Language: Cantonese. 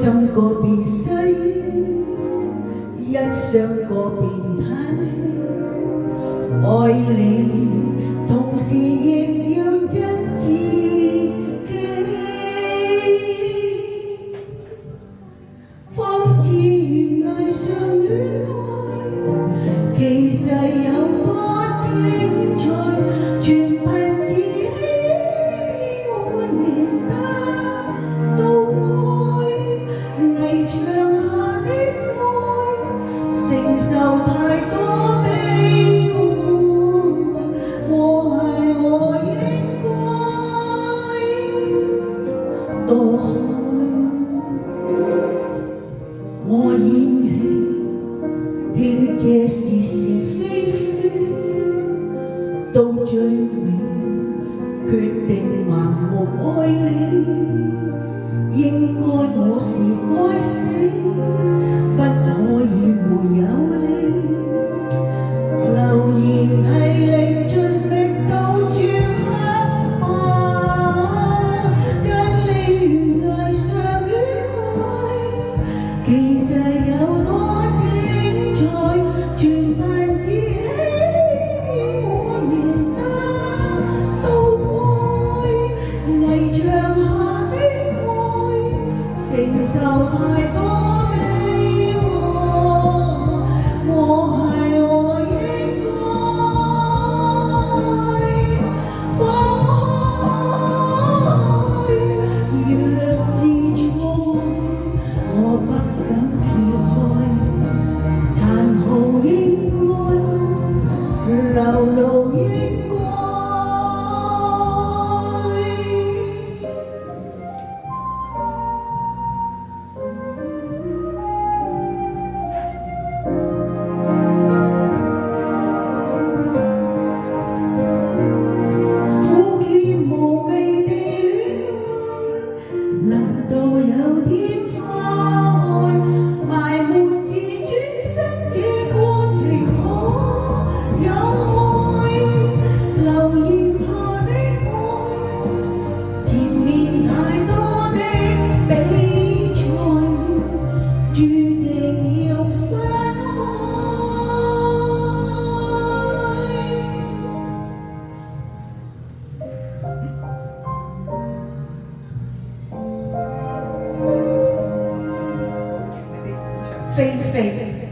賞個別西，欣賞個變態，愛你同時亦要真自己，方知懸崖上戀愛，其實有多精彩，全憑自己我認得到愛，危牆下的愛，承受太多悲哀，我恨我應該躲開，我演戲聽這是是非非，到最尾決定盲目愛你，應該我是該死，不可以沒有你。留言係力盡力到處黑馬，跟你懸崖上戀愛，其實有多精彩，全憑自己我認得到愛，危牆下的愛，承受太多悲哀，我恨我應該放開，若是錯，我不敢撇開，殘酷應該，流露應該。苦澀無味地戀愛，難道有天花開，埋沒自轉身這過程可有愛，流言下的愛，前面太多的比賽，注定要分開。菲菲。